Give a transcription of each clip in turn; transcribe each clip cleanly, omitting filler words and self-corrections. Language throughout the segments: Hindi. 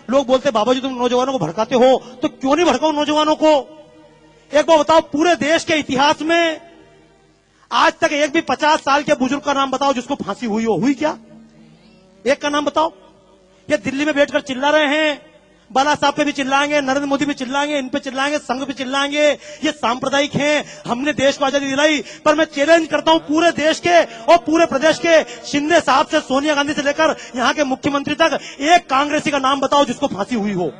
लोग बोलते बाबा जी तुम नौजवानों को भड़काते हो, तो क्यों नहीं भड़काओ नौजवानों को। एक बार बताओ, पूरे देश के इतिहास में आज तक एक भी 50 साल के बुजुर्ग का नाम बताओ जिसको फांसी हुई हो, हुई क्या? एक का नाम बताओ। ये दिल्ली में बैठकर चिल्ला रहे हैं, बाला साहब पे भी चिल्लाएंगे, नरेंद्र मोदी पे चिल्लाएंगे, इन पे चिल्लाएंगे, संघ पे चिल्लाएंगे, ये सांप्रदायिक हैं, हमने देश को आजादी दिलाई। पर मैं चैलेंज करता हूं पूरे देश के और पूरे प्रदेश के, शिंदे साहब से सोनिया गांधी से लेकर यहां के मुख्यमंत्री तक, एक कांग्रेसी का नाम बताओ जिसको फांसी हुई हो।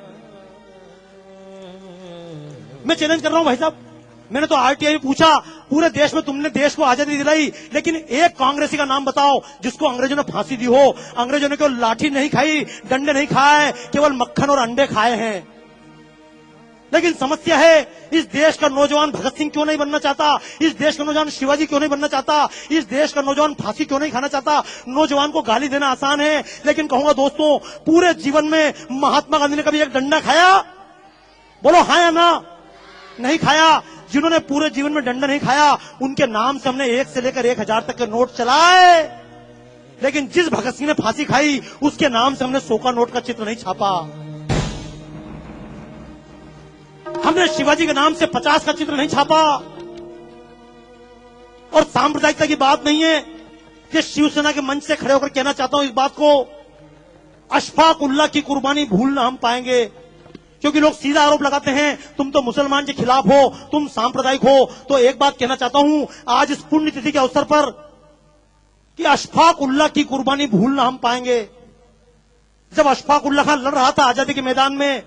मैं चैलेंज कर रहा हूं भाई साहब। मैंने तो आरटीआई में पूछा, पूरे देश में तुमने देश को आजादी दिलाई, लेकिन एक कांग्रेसी का नाम बताओ जिसको अंग्रेजों ने फांसी दी हो। अंग्रेजों ने केवल लाठी नहीं खाई, डंडे नहीं खाए, केवल मक्खन और अंडे खाए हैं। लेकिन समस्या है, इस देश का नौजवान भगत सिंह क्यों नहीं बनना चाहता? इस देश का नौजवान शिवाजी क्यों नहीं बनना चाहता? इस देश का नौजवान फांसी क्यों नहीं खाना चाहता? नौजवान को गाली देना आसान है, लेकिन कहूंगा दोस्तों, पूरे जीवन में महात्मा गांधी ने कभी एक डंडा खाया? बोलो हाँ या ना? नहीं खाया। जिन्होंने पूरे जीवन में डंडा नहीं खाया, उनके नाम से हमने 1 से लेकर 1000 तक के नोट चलाए। लेकिन जिस भगत सिंह ने फांसी खाई, उसके नाम से हमने 100 का नोट का चित्र नहीं छापा। हमने शिवाजी के नाम से 50 का चित्र नहीं छापा। और सांप्रदायिकता की बात नहीं है, कि शिवसेना के मंच से खड़े होकर कहना चाहता हूं इस बात को, अशफाक उल्लाह की कुर्बानी भूल ना हम पाएंगे। क्योंकि लोग सीधा आरोप लगाते हैं, तुम तो मुसलमान के खिलाफ हो, तुम सांप्रदायिक हो। तो एक बात कहना चाहता हूं आज इस पुण्यतिथि के अवसर पर, कि अशफाक उल्लाह की कुर्बानी भूल ना हम पाएंगे। जब अशफाक उल्लाह खान लड़ रहा था आजादी के मैदान में,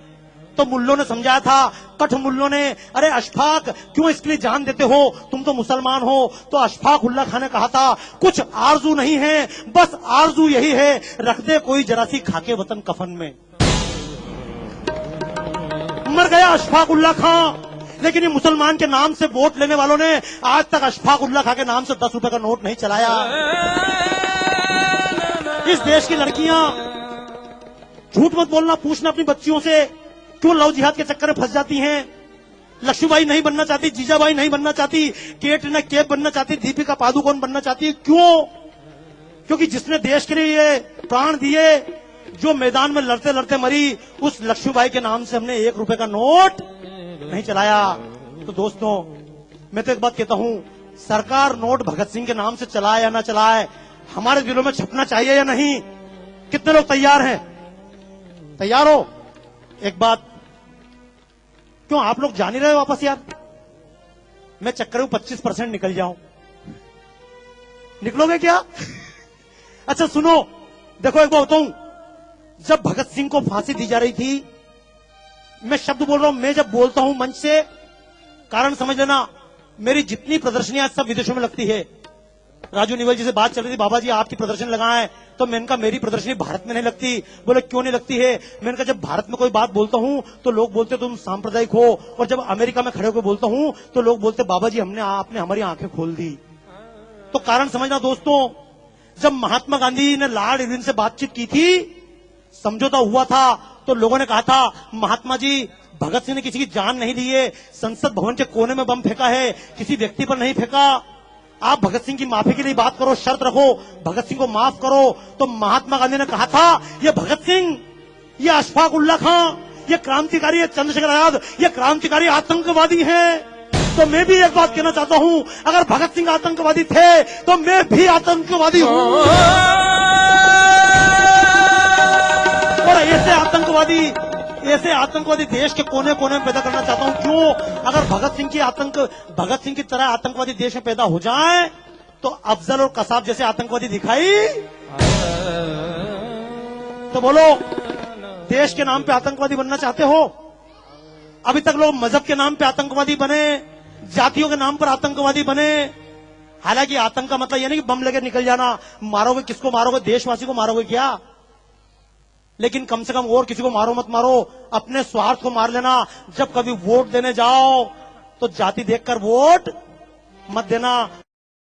तो मुल्लों ने समझाया था, कठ मुल्लों ने, अरे अशफाक क्यों इसके लिए जान देते हो, तुम तो मुसलमान हो। तो अशफाक उल्लाह खान ने कहा था, कुछ आरजू नहीं है, बस आरजू यही है, रख दे कोई जरा सी खाके वतन कफन में। मर गया अशफाक उल्लाह खां। लेकिन ये मुसलमान के नाम से वोट लेने वालों ने आज तक अशफाक उल्लाह खां के नाम से 10 रुपए का नोट नहीं चलाया। इस देश की लड़कियां, झूठ मत बोलना, पूछना अपनी बच्चियों से, क्यों लव जिहाद के चक्कर में फंस जाती हैं। लक्ष्मीबाई नहीं बनना चाहती, जीजाबाई नहीं बनना चाहती, कैटरीना कैफ बनना चाहती, दीपिका पादुकोण बनना चाहती। क्यों? क्योंकि जिसने देश के लिए प्राण दिए, जो मैदान में लड़ते लड़ते मरी, उस लक्ष्मीबाई के नाम से हमने 1 रुपए का नोट नहीं चलाया। तो दोस्तों, मैं तो एक बात कहता हूं, सरकार नोट भगत सिंह के नाम से चलाए या ना चलाए, हमारे दिलों में छपना चाहिए या नहीं? कितने लोग तैयार हैं? तैयार हो? एक बात, क्यों आप लोग जा नहीं रहे वापस यार? मैं चक्कर में 25% निकल जाऊं, निकलोगे क्या? अच्छा सुनो, देखो एक बात बताऊं, जब भगत सिंह को फांसी दी जा रही थी, मैं शब्द बोल रहा हूं, मैं जब बोलता हूं मंच से, कारण समझ लेना, मेरी जितनी प्रदर्शनियां सब विदेशों में लगती है। राजू निवल जी से बात चल रही थी, बाबा जी आपकी प्रदर्शन लगाएं, तो मैंने कहा मेरी प्रदर्शनी भारत में नहीं लगती। बोले क्यों नहीं लगती है? मैंने कहा जब भारत में कोई बात बोलता हूं तो लोग बोलते तुम सांप्रदायिक हो, और जब अमेरिका में खड़े होकर बोलता हूं तो लोग बोलते बाबा जी आपने हमारी आंखें खोल दी। तो कारण समझना दोस्तों, जब महात्मा गांधी ने लॉर्ड इरविन से बातचीत की थी, समझौता हुआ था, तो लोगों ने कहा था महात्मा जी, भगत सिंह ने किसी की जान नहीं ली है, संसद भवन के कोने में बम फेंका है, किसी व्यक्ति पर नहीं फेंका। आप भगत सिंह की माफी के लिए बात करो, शर्त रखो, भगत सिंह को माफ करो। तो महात्मा गांधी ने कहा था, ये भगत सिंह, ये अशफाक उल्लाह खां, ये क्रांतिकारी, ये चंद्रशेखर आजाद, ये क्रांतिकारी आतंकवादी हैं। तो मैं भी एक बात कहना चाहता हूं, अगर भगत सिंह आतंकवादी थे तो मैं भी आतंकवादी हूं। और ऐसे आतंकवादी देश के कोने कोने में पैदा करना चाहता हूं। क्यों? अगर भगत सिंह की तरह आतंकवादी देश में पैदा हो जाए, तो अफजल और कसाब जैसे आतंकवादी दिखाई, तो बोलो देश के नाम पे आतंकवादी बनना चाहते हो? अभी तक लोग मजहब के नाम पे आतंकवादी बने, जातियों के नाम पर आतंकवादी बने। हालांकि आतंक का मतलब यह नहीं कि बम लेकर निकल जाना, मारोगे किसको मारोगे? देशवासी को मारोगे क्या? लेकिन कम से कम और किसी को मारो मत मारो, अपने स्वार्थ को मार लेना। जब कभी वोट देने जाओ तो जाति देखकर वोट मत देना।